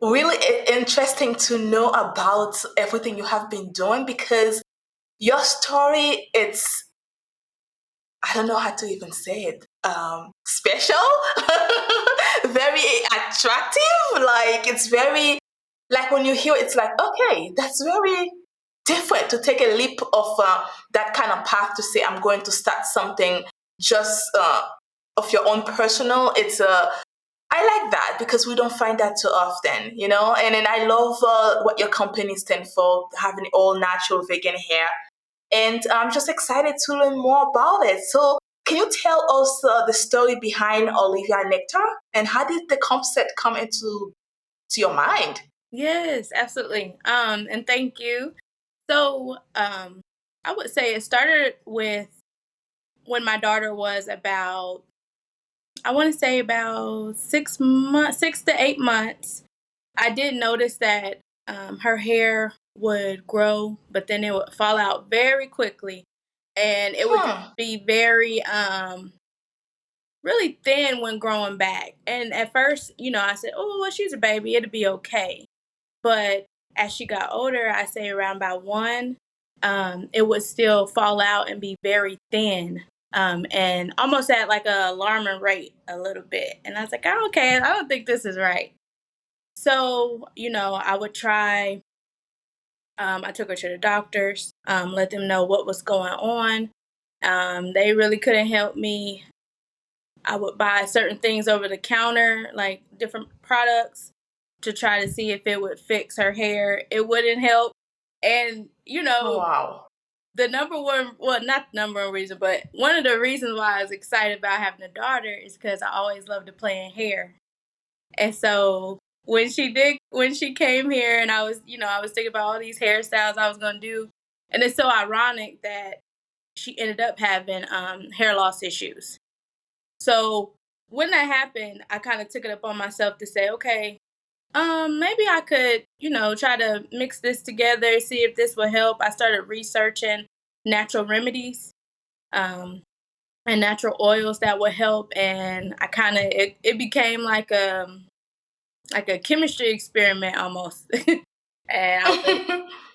really interesting to know about everything you have been doing because your story, it's, I don't know how to even say it, special, very attractive. Like, it's very, like when you hear it, it's like, okay, that's very different to take a leap of that kind of path to say, I'm going to start something just of your own personal. I like that because we don't find that too often, you know? And then I love what your company stands for, having all natural vegan hair. And I'm just excited to learn more about it. So, can you tell us the story behind Olivia Nectar and how did the concept come into to your mind? Yes, absolutely. And thank you. So, I would say it started with when my daughter was about, I want to say about 6 months, 6 to 8 months. I did notice that her hair would grow, but then it would fall out very quickly, and it would just Hmm. be very, really thin when growing back. And at first, I said, "Oh, well, she's a baby; it'll be okay." But as she got older, I say around about one, it would still fall out and be very thin, and almost at like a alarming rate a little bit. And I was like, "Oh, okay, I don't think this is right." So, I would try. I took her to the doctors, let them know what was going on. They really couldn't help me. I would buy certain things over the counter, like different products, to try to see if it would fix her hair. It wouldn't help. And, Wow. the number one, well, not the number one reason, but one of the reasons why I was excited about having a daughter is because I always loved to play in hair. And so when she came here and I was thinking about all these hairstyles I was going to do. And it's so ironic that she ended up having hair loss issues. So when that happened, I kind of took it upon myself to say, okay, maybe I could, try to mix this together, see if this will help. I started researching natural remedies, um, and natural oils that would help, and I kind of it became like a chemistry experiment almost. And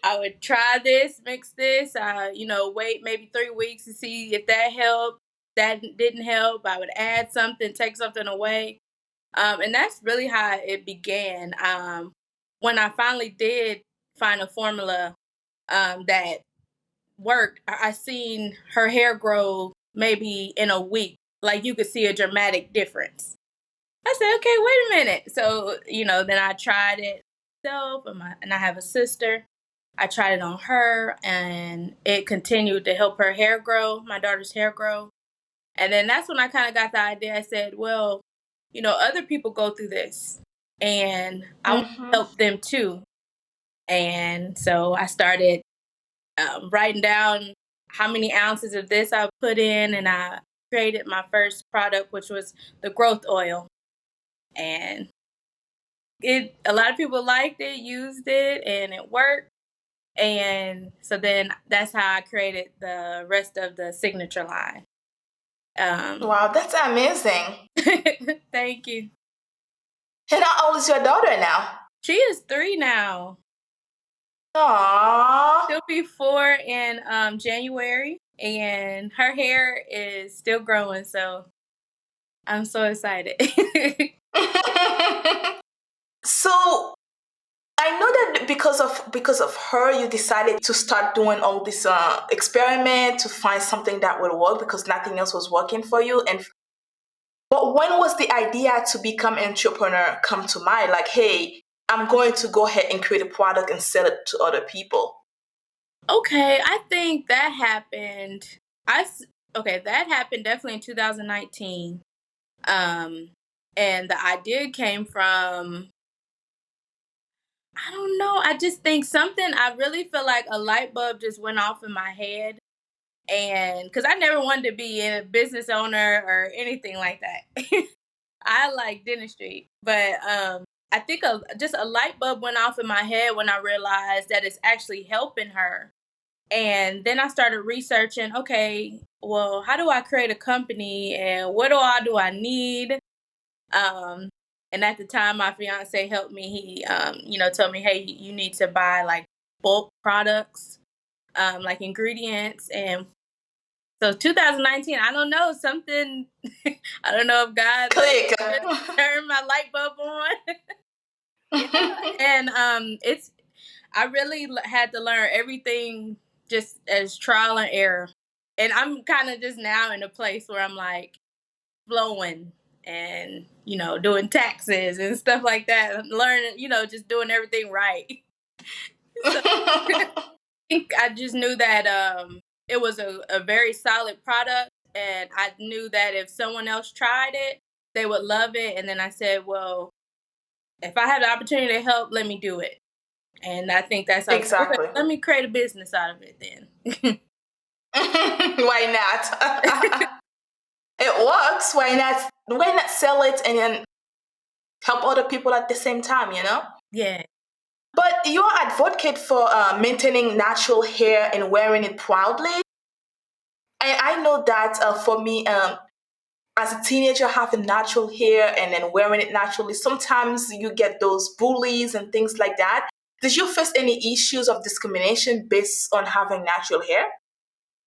I would try this, mix this, wait maybe 3 weeks to see if that helped. That didn't help. I would add something, take something away. And that's really how it began. When I finally did find a formula that worked, I seen her hair grow maybe in a week. Like you could see a dramatic difference. I said, okay, wait a minute. So, then I tried it myself, and I have a sister. I tried it on her, and it continued to help her hair grow, my daughter's hair grow. And then that's when I kind of got the idea. I said, well, other people go through this, and I want to Hmm. help them too. And so I started writing down how many ounces of this I put in, and I created my first product, which was the growth oil. And a lot of people liked it, used it, and it worked. And so then that's how I created the rest of the signature line. Um, Wow, that's amazing. thank you. And how old is your daughter now? She is 3 now. Aww. She'll be 4 in January, and her hair is still growing. So I'm so excited. So I know that because of her, you decided to start doing all this experiment to find something that will work because nothing else was working for you. And but when was the idea to become an entrepreneur come to mind? Like, hey, I'm going to go ahead and create a product and sell it to other people. Okay, I think that happened. Okay, that happened definitely in 2019. Um, and the idea came from, I don't know. I just think something. I really feel like a light bulb just went off in my head, and because I never wanted to be a business owner or anything like that. I like dentistry, but I think just a light bulb went off in my head when I realized that it's actually helping her. And then I started researching, okay, well, how do I create a company and what do I need? Um, And at the time, my fiance helped me. He, told me, hey, you need to buy like bulk products, like ingredients. And so 2019, I don't know, something, I don't know if God Click. just turned my light bulb on. And I really had to learn everything just as trial and error. And I'm kind of just now in a place where I'm like flowing and, doing taxes and stuff like that. Learning, just doing everything right. So I just knew that it was a very solid product. And I knew that if someone else tried it, they would love it. And then I said, well, if I have the opportunity to help, let me do it. And I think that's okay, Exactly. let me create a business out of it then. Why not? It works. Why not? Why not sell it and then help other people at the same time? Yeah. But you're an advocate for maintaining natural hair and wearing it proudly. I know that for me, as a teenager, having natural hair and then wearing it naturally, sometimes you get those bullies and things like that. Did you face any issues of discrimination based on having natural hair?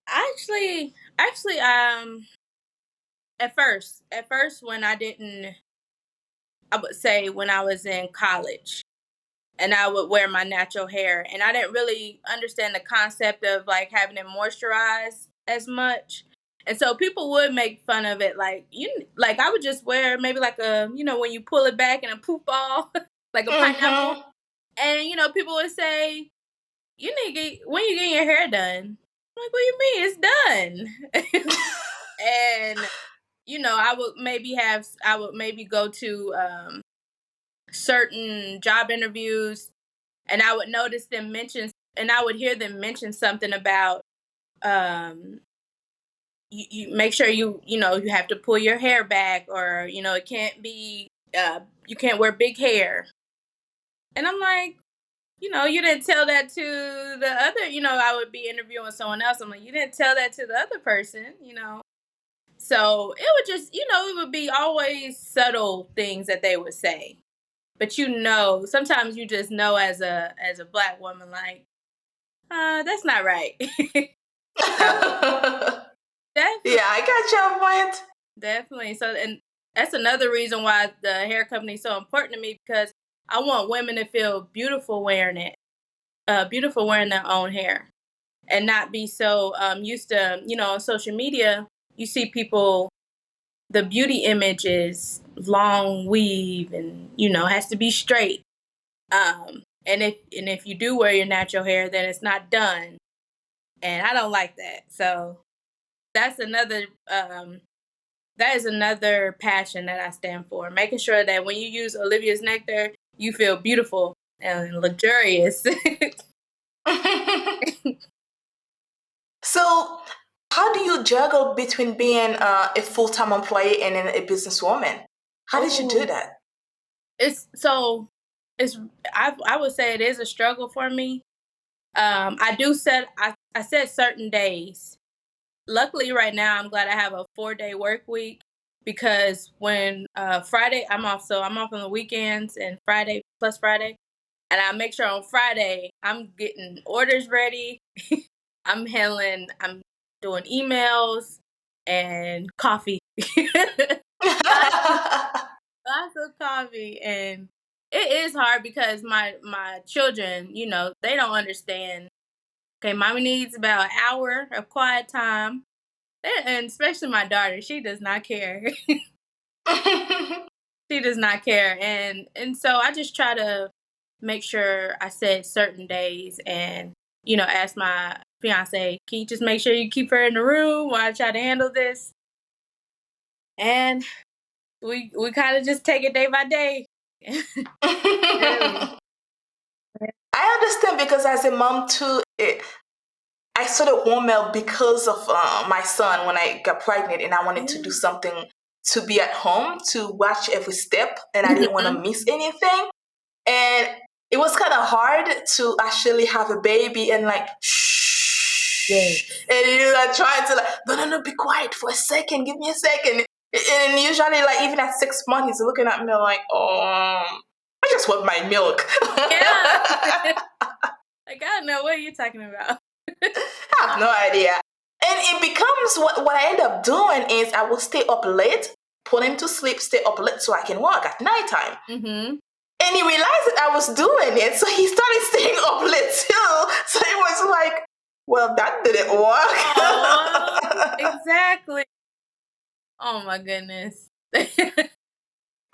Actually, at first, when I would say when I was in college, and I would wear my natural hair, and I didn't really understand the concept of like having it moisturized as much. And so people would make fun of it, like I would just wear maybe like a, when you pull it back in a poof ball, like a pineapple. Mm-hmm. And people would say, you need to when you get your hair done. I'm like, what do you mean? It's done. And I would maybe go to certain job interviews, and I would notice them mention, and I would hear them mention something about um you make sure you have to pull your hair back, or it can't be you can't wear big hair. And I'm like, you didn't tell that to the other, I would be interviewing someone else. I'm like, you didn't tell that to the other person. So it would just, it would be always subtle things that they would say. But sometimes you just know as a Black woman, like, that's not right. So Yeah, definitely, I got your point. definitely. So, and that's another reason why the hair company is so important to me, because I want women to feel beautiful wearing it, beautiful wearing their own hair, and not be so used to, on social media, you see people, the beauty image is long weave and, has to be straight. And if you do wear your natural hair, then it's not done. And I don't like that. So that's that is another passion that I stand for. Making sure that when you use Olivia's Nectar, you feel beautiful and luxurious. So, how do you juggle between being a full-time employee and then a businesswoman? How did you do Oh, that? it's so it's I would say it is a struggle for me. I set certain days. Luckily, right now, I'm glad I have a 4-day work week, because when Friday, I'm off. So I'm off on the weekends and Friday plus Friday. And I make sure on Friday, I'm getting orders ready. I'm doing emails and coffee. Lots of coffee. And it is hard because my children, they don't understand. Okay, mommy needs about an hour of quiet time. And especially my daughter, she does not care. She does not care. And so I just try to make sure I set certain days, and, ask my fiance, can you just make sure you keep her in the room while I try to handle this? And we kind of just take it day by day. Really. I understand because as a mom too, I started WomLEAD because of my son when I got pregnant, and I wanted to do something to be at home to watch every step, and I didn't want to Mhm. miss anything. And it was kind of hard to actually have a baby and like Yes. shh, and you're like trying to like no, be quiet for a second, give me a second. And usually, like even at 6 months, he's looking at me like, I just want my milk. Yeah. Like, I don't know what you're talking about. I have no idea. And it becomes what I end up doing is I will stay up late, put him to sleep, stay up late so I can work at nighttime. Mm-hmm. And he realized that I was doing it, so he started staying up late too. So it was like, well, that didn't work. Oh, exactly. Oh my goodness.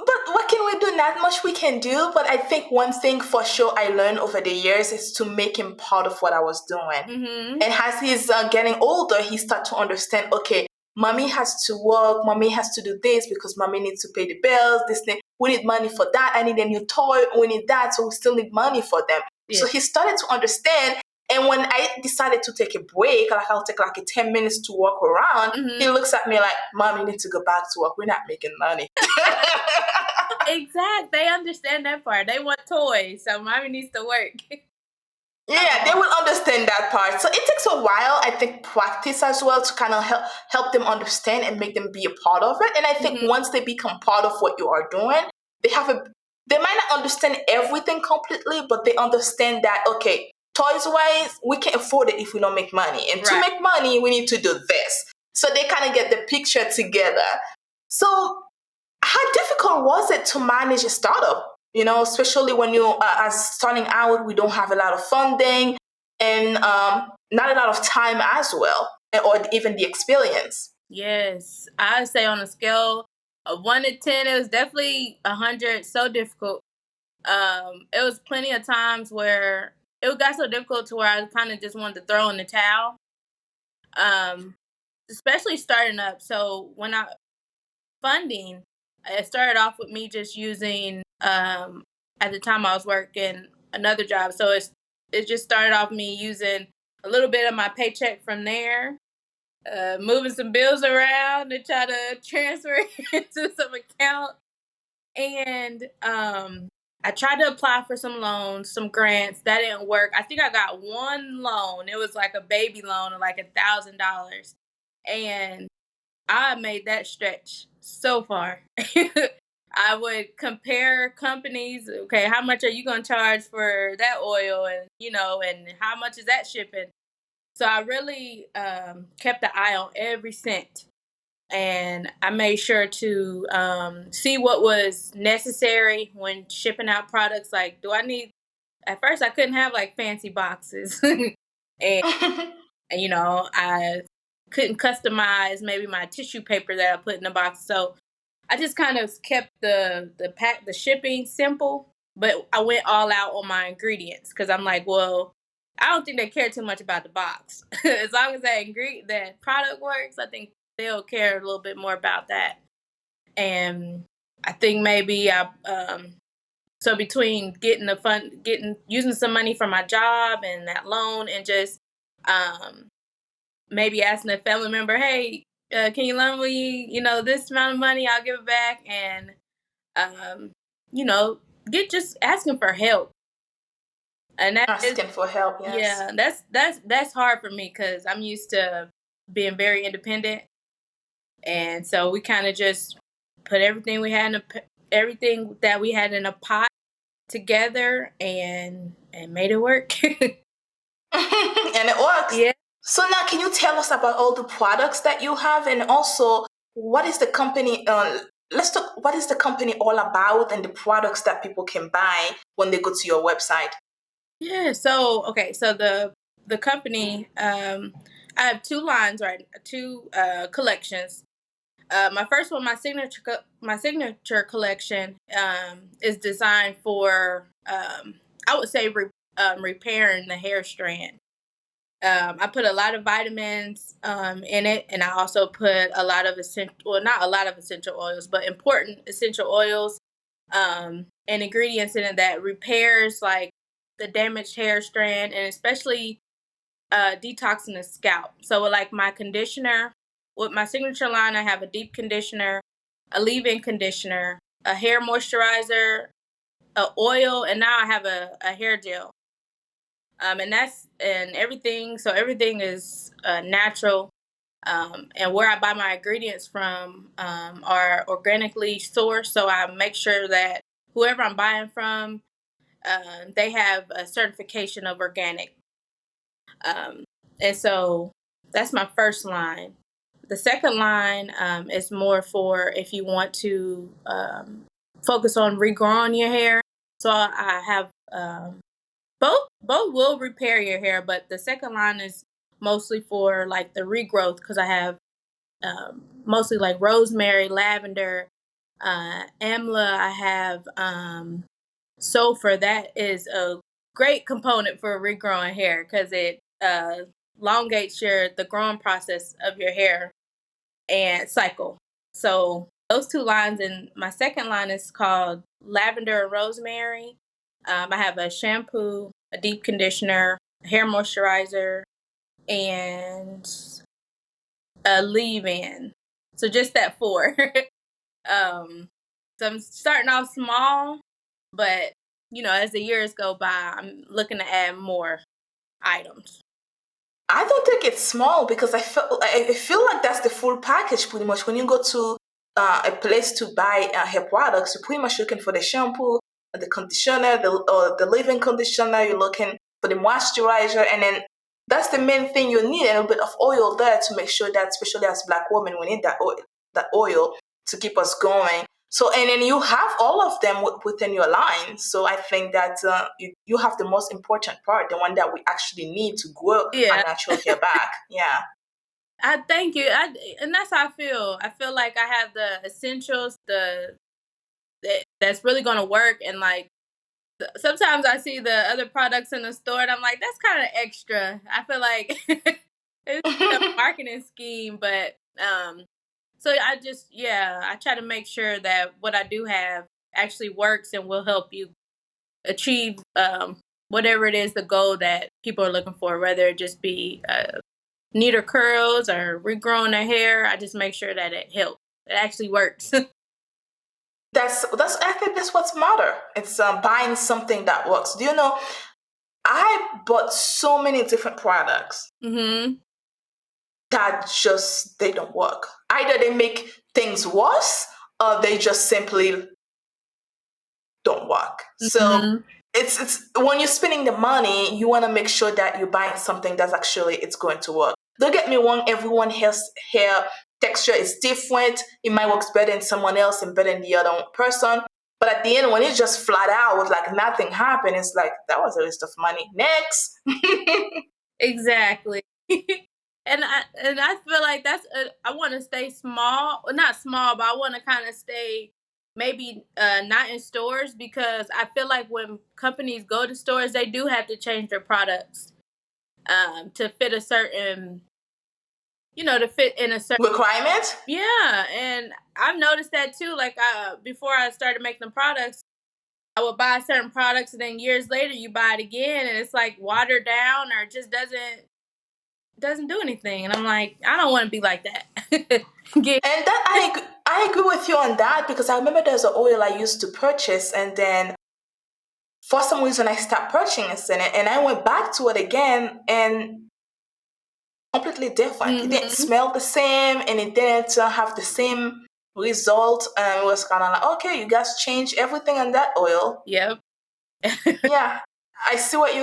But what can we do? Not much we can do. But I think one thing for sure I learned over the years is to make him part of what I was doing. Mm-hmm. And as he's getting older, he start to understand, okay, mommy has to work, mommy has to do this because mommy needs to pay the bills, this thing. We need money for that. I need a new toy. We need that. So we still need money for them. Yeah. So he started to understand. And when I decided to take a break, like I'll take like a 10 minutes to walk around, Mm-hmm. he looks at me like, Mom, you need to go back to work. We're not making money. Exactly. They understand that part. They want toys, so mommy needs to work. Yeah, they will understand that part. So it takes a while, I think, practice as well to kind of help them understand and make them be a part of it. And I think once they become part of what you are doing, they might not understand everything completely, but they understand that, okay, toys wise, we can't afford it if we don't make money. And to make money, we need to do this. So they kind of get the picture together. So how difficult was it to manage a startup? You know, especially when you as starting out, we don't have a lot of funding and not a lot of time as well, or even the experience. Yes, I'd say on a scale of 1 to 10, it was definitely 100. So difficult. It was plenty of times where it got so difficult to where I kind of just wanted to throw in the towel. Especially starting up. So when I funding, it started off with me just using. At the time I was working another job, so it just started off me using a little bit of my paycheck from there, moving some bills around to try to transfer into some account. And I tried to apply for some loans, some grants. That didn't work. I think I got one loan. It was like a baby loan of like $1,000. And I made that stretch so far. I would compare companies. Okay, how much are you going to charge for that oil? And, and how much is that shipping? So I really kept an eye on every cent. And I made sure to see what was necessary when shipping out products. Like, do I need, at first I couldn't have like fancy boxes. and, I couldn't customize maybe my tissue paper that I put in the box. So I just kind of kept the shipping simple, but I went all out on my ingredients because I'm like, well, I don't think they care too much about the box. As long as that product works, I think they'll care a little bit more about that. And I think maybe so between using some money from my job and that loan, and just maybe asking a family member, hey, can you loan me, this amount of money? I'll give it back. And, you know, just asking for help. And Asking for help, yes. Yeah, that's hard for me because I'm used to being very independent. And so we kind of just put everything that we had in a pot together and made it work. And it works. Yeah. So now, can you tell us about all the products that you have, and also what is the company? Let's talk. What is the company all about, and the products that people can buy when they go to your website? Yeah. So okay. So the company, I have two lines, right? Two collections. My first one, my signature collection, is designed for, I would say, repairing the hair strand. I put a lot of vitamins in it, and I also put a lot of not a lot of essential oils, but important essential oils and ingredients in it that repairs like the damaged hair strand, and especially detoxing the scalp. So, like my conditioner, with my signature line, I have a deep conditioner, a leave-in conditioner, a hair moisturizer, a oil, and now I have a hair gel. And everything. So everything is natural. And where I buy my ingredients from are organically sourced. So I make sure that whoever I'm buying from, they have a certification of organic. Um, and so that's my first line. The second line is more for if you want to focus on regrowing your hair. So I have both will repair your hair, but the second line is mostly for like the regrowth because I have mostly like rosemary, lavender, amla. I have sulfur. That is a great component for regrowing hair because it elongates the growing process of your hair and cycle. So those two lines, and my second line is called lavender and rosemary. I have a shampoo, a deep conditioner, a hair moisturizer, and a leave-in. So just that four. So I'm starting off small, but as the years go by, I'm looking to add more items. I don't think it's small because I feel like that's the full package pretty much. When you go to a place to buy hair products, you're pretty much looking for the shampoo, the conditioner, the leave-in conditioner. You're looking for the moisturizer, and then that's the main thing you need. A little bit of oil there to make sure that, especially as Black women, we need that oil to keep us going. So, and then you have all of them within your line. So I think that you have the most important part, the one that we actually need to grow our Yeah, natural hair back. Yeah. I thank you. And that's how I feel. I feel like I have the essentials, that's really gonna work. And like sometimes I see the other products in the store, and I'm like, that's kind of extra. I feel like it's a marketing scheme, but so I try to make sure that what I do have actually works and will help you achieve whatever it is the goal that people are looking for, whether it just be neater curls or regrowing their hair. I just make sure that it helps. It actually works. That's I think that's what's matter. It's buying something that works. Do you know? I bought so many different products hmm that just they don't work. Either they make things worse, or they just simply don't work. So hmm it's when you're spending the money, you want to make sure that you're buying something that's actually it's going to work. Don't get me wrong, everyone has hair texture is different. It might work better in someone else and better in the other person. But at the end, when it's just flat out with like nothing happened, it's like that was a waste of money. Next. Exactly. And I feel like I want to stay small, well, not small, but I want to kind of stay maybe not in stores because I feel like when companies go to stores, they do have to change their products to fit a certain, to fit in a certain. Requirement? Yeah, and I've noticed that too. Like before I started making the products, I would buy certain products, and then years later, you buy it again, and it's like watered down or it just doesn't do anything. And I'm like, I don't want to be like that. Get And that I agree with you on that because I remember there's an oil I used to purchase and then for some reason I stopped purchasing it and I went back to it again and completely different. It didn't hmm smell the same and it didn't have the same result. And it was kind of like, okay, you guys changed everything on that oil. Yep. Yeah, I see what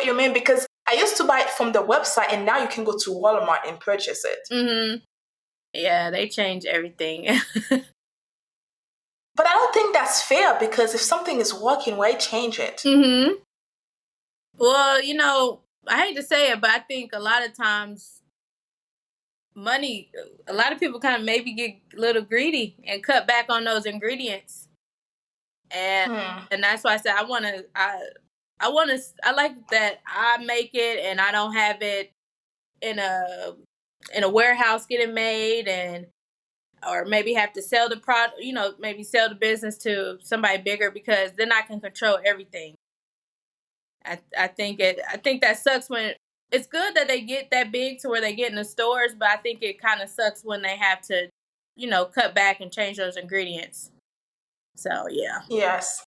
you mean because I used to buy it from the website and now you can go to Walmart and purchase it. hmm Yeah, they change everything. But I don't think that's fair because if something is working, why change it? hmm Well, I hate to say it, but I think a lot of times money, a lot of people kind of maybe get a little greedy and cut back on those ingredients. And Hmm. and that's why I said I like that I make it and I don't have it in a warehouse getting made and or maybe have to sell the product, maybe sell the business to somebody bigger because then I can control everything. I think that sucks when it's good that they get that big to where they get in the stores, but I think it kind of sucks when they have to, cut back and change those ingredients. So yeah. Yes.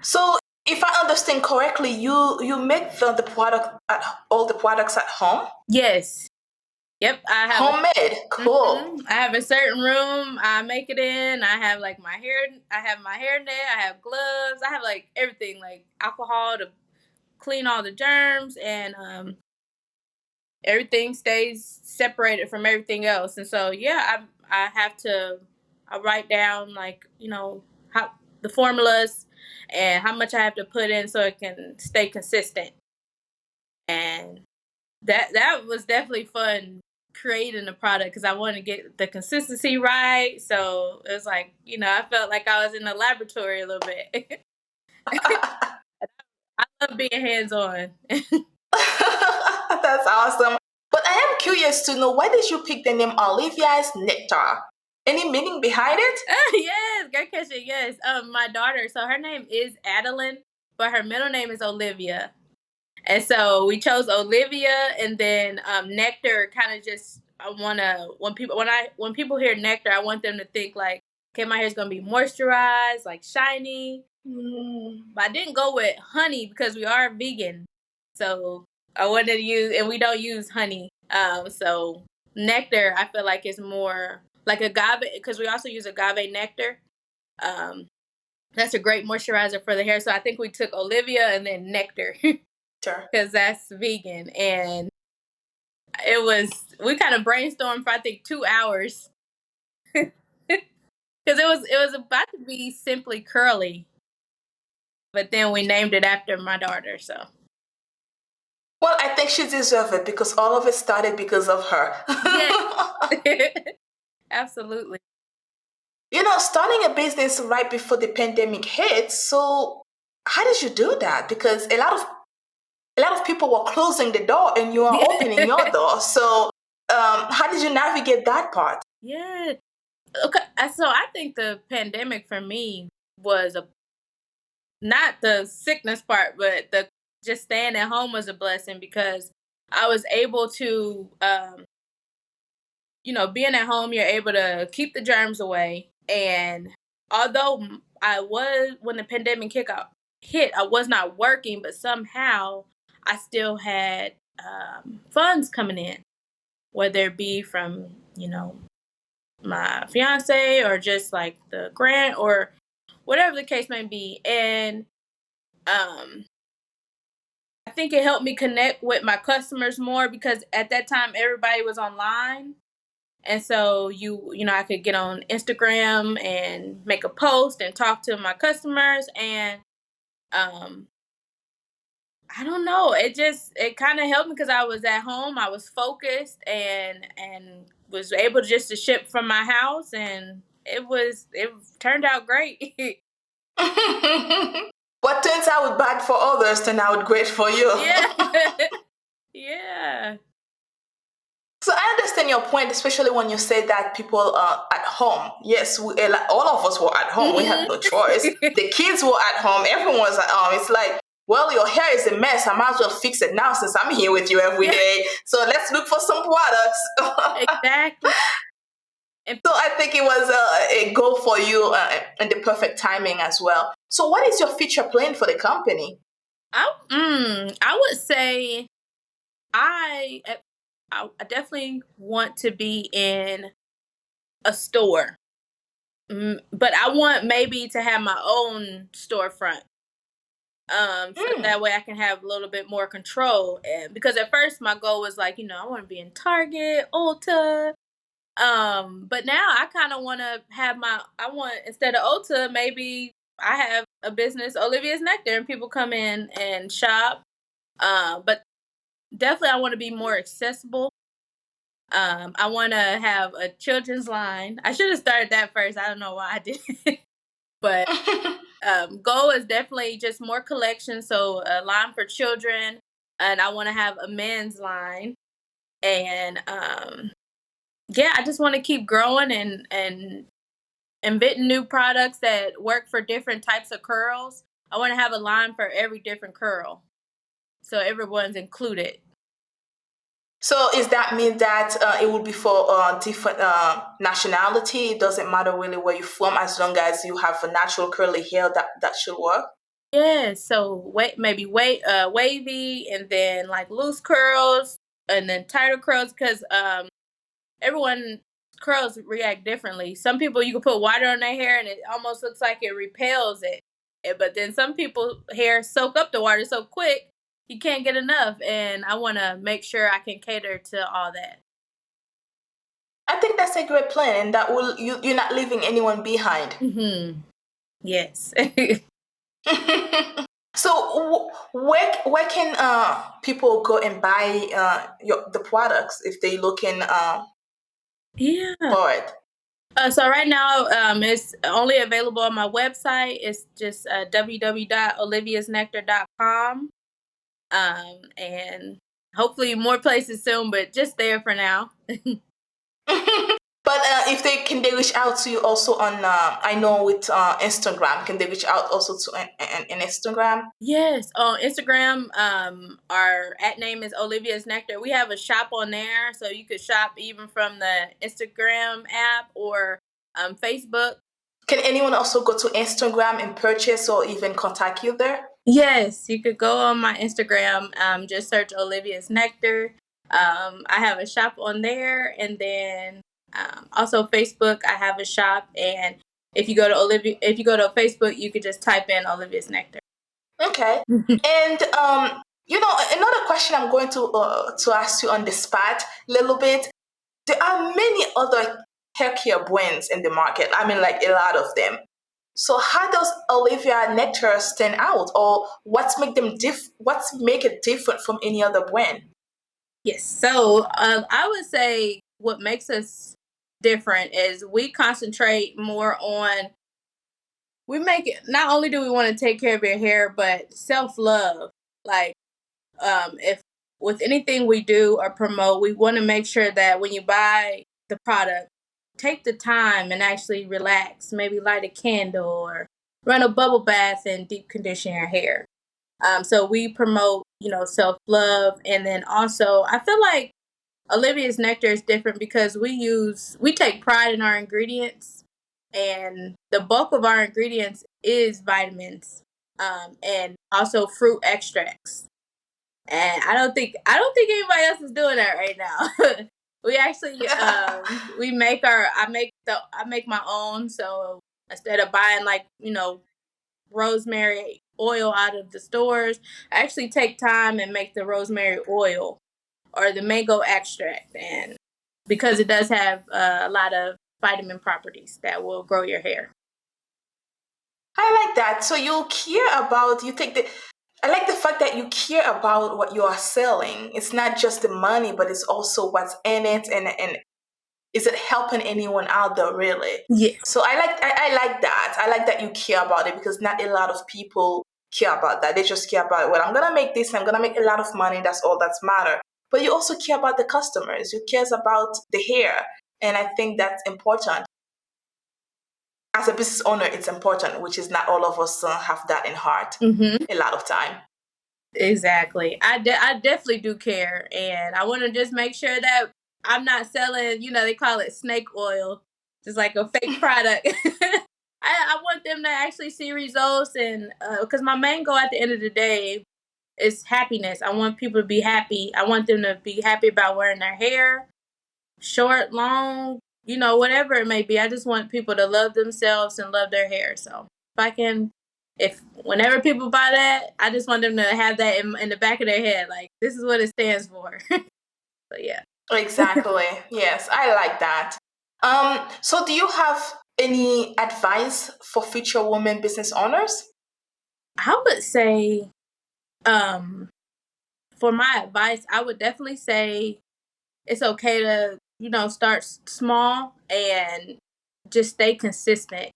So if I understand correctly, you make the product at all the products at home. Yes. Yep, I have a Homemade. Cool. I have a certain room I make it in. I have like my hair. I have my hair net. I have gloves. I have like everything, like alcohol to clean all the germs, and everything stays separated from everything else. And so yeah, I have to I write down like how the formulas and how much I have to put in so it can stay consistent. And that was definitely fun creating the product because I wanted to get the consistency right. So it was like, I felt like I was in the laboratory a little bit. I love being hands on. That's awesome. But I am curious to know, why did you pick the name Olivia's Nectar? Any meaning behind it? Yes, great question. Yes. My daughter, so her name is Adeline, but her middle name is Olivia. And so we chose Olivia, and then Nectar kind of just I wanna when people hear Nectar, I want them to think like, okay, my hair's gonna be moisturized, like shiny. But I didn't go with honey because we are vegan. So I wanted to use, and we don't use honey. So Nectar, I feel like is more like agave because we also use agave nectar. Um, that's a great moisturizer for the hair. So I think we took Olivia and then Nectar Sure. because that's vegan. And we kind of brainstormed for I think 2 hours because it was about to be simply curly, but then we named it after my daughter. So Well, I think she deserves it because all of it started because of her. yeah, absolutely. Starting a business right before the pandemic hit. So, how did you do that? Because a lot of people were closing the door, and you are opening your door. So, how did you navigate that part? Yeah. Okay. So I think the pandemic for me was not the sickness part, but the just staying at home was a blessing because I was able to, being at home, you're able to keep the germs away. And although when the pandemic hit, I was not working, but somehow I still had funds coming in, whether it be from, my fiance or just like the grant or whatever the case may be. And um I think it helped me connect with my customers more because at that time everybody was online. And so I could get on Instagram and make a post and talk to my customers. And um I don't know, it kind of helped me because I was at home, I was focused and was able just to ship from my house, and it turned out great. What turns out bad for others turn out great for you. Yeah. Yeah. So I understand your point, especially when you say that people are at home. Yes, all of us were at home. We had no choice. The kids were at home. Everyone was at home. It's like, well, your hair is a mess. I might as well fix it now since I'm here with you every day. So let's look for some products. Exactly. And So I think it was a goal for you and the perfect timing as well. So what is your future plan for the company? I would say I I definitely want to be in a store. But I want maybe to have my own storefront. So Hmm. that way I can have a little bit more control. And because at first my goal was like, I want to be in Target, Ulta. But now I kind of want to have I want, instead of Ulta, maybe I have a business, Olivia's Nectar, and people come in and shop. But definitely I want to be more accessible. I want to have a children's line. I should have started that first. I don't know why I did. But goal is definitely just more collection. So a line for children, and I want to have a men's line. And yeah, I just want to keep growing and inventing new products that work for different types of curls. I want to have a line for every different curl, so everyone's included. So is that mean that it will be for different nationality? It doesn't matter really where you're from, as long as you have a natural curly hair, that should work. Yeah, so maybe wavy, and then like loose curls, and then tighter curls. Because everyone curls react differently. Some people you can put water on their hair and it almost looks like it repels it. But then some people hair soak up the water so quick you can't get enough. And I want to make sure I can cater to all that. I think that's a great plan, and that will you're not leaving anyone behind. Yes. So where can people go and buy the products if they looking Yeah. for it? So right now, it's only available on my website. It's just www.oliviasnectar.com. And hopefully more places soon, but just there for now. But if they reach out to you also on I know with Instagram, can they reach out also to an Instagram? Yes, on Instagram, our at name is Olivia's Nectar. We have a shop on there, so you could shop even from the Instagram app or Facebook. Can anyone also go to Instagram and purchase or even contact you there? Yes, you could go on my Instagram, just search Olivia's Nectar. I have a shop on there, and then also Facebook. I have a shop, and if you go to Facebook, you could just type in Olivia's Nectar. Okay. And another question I'm going to ask you on the spot a little bit. There are many other hair care brands in the market. I mean, like a lot of them. So how does Olivia Nectar stand out, or what's make it different from any other brand? Yes. So I would say what makes us different is we concentrate more on, we make it, not only do we want to take care of your hair, but self love. Like, if with anything we do or promote, we want to make sure that when you buy the product, take the time and actually relax. Maybe light a candle or run a bubble bath and deep condition your hair. So we promote, self love, and then also I feel like Olivia's Nectar is different because we take pride in our ingredients, and the bulk of our ingredients is vitamins, and also fruit extracts. And I don't think anybody else is doing that right now. We actually we make our I make my own. So instead of buying like rosemary oil out of the stores, I actually take time and make the rosemary oil or the mango extract, and because it does have a lot of vitamin properties that will grow your hair. I like that. So you care about you take the I like the fact that you care about what you are selling. It's not just the money, but it's also what's in it, and is it helping anyone out there really? Yeah. So I like that. I like that you care about it because not a lot of people care about that. They just care about, well, I'm gonna make this, I'm gonna make a lot of money, that's all that's matter. But you also care about the customers. You cares about the hair. And I think that's important. As a business owner, it's important, which is not all of us have that in heart Mm-hmm. a lot of time. Exactly. I definitely do care, and I want to just make sure that I'm not selling. They call it snake oil, just like a fake product. I want them to actually see results, and because my main goal at the end of the day is happiness. I want people to be happy. I want them to be happy about wearing their hair, short, long, whatever it may be. I just want people to love themselves and love their hair. So if I can, if whenever people buy that, I just want them to have that in the back of their head, like this is what it stands for. So yeah. Exactly. Yes, I like that. So do you have any advice for future women business owners? I would say, um, for my advice, I would definitely say it's okay to, start small and just stay consistent.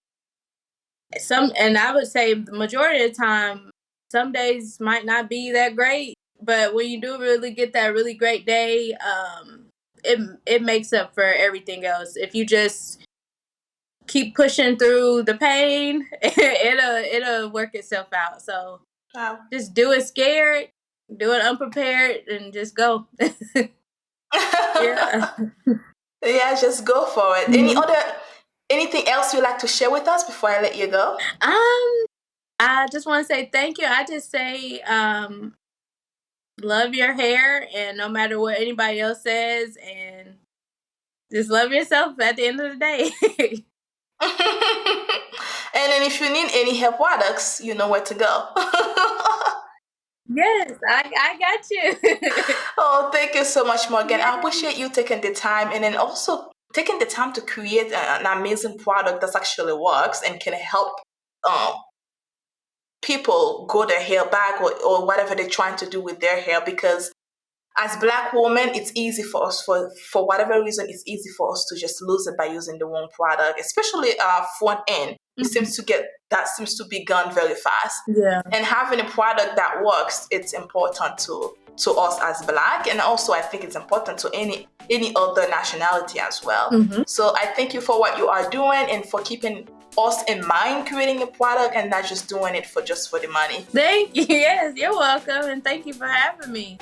And I would say the majority of the time, some days might not be that great, but when you do really get that really great day, it makes up for everything else. If you just keep pushing through the pain, it'll work itself out. So Wow. just do it scared, do it unprepared, and just go. Yeah. Yeah, just go for it. Mhm. Anything else you'd like to share with us before I let you go? I just want to say thank you. I just say, love your hair, and no matter what anybody else says, and Just love yourself at the end of the day. And then if you need any hair products, you know where to go. Yes, I got you. Oh, thank you so much, Morgan. I Yes. appreciate you taking the time and then also taking the time to create an amazing product that actually works and can help um, people grow their hair back or whatever they're trying to do with their hair. Because as Black women, it's easy for us, for whatever reason, it's easy for us to just lose it by using the wrong product, especially front end. It Mhm. seems to be gone very fast. Yeah. And having a product that works, it's important to us as Black, and also I think it's important to any other nationality as well. Mhm. So I thank you for what you are doing and for keeping us in mind creating a product and not just doing it for the money. Thank you. Yes, you're welcome, and thank you for having me.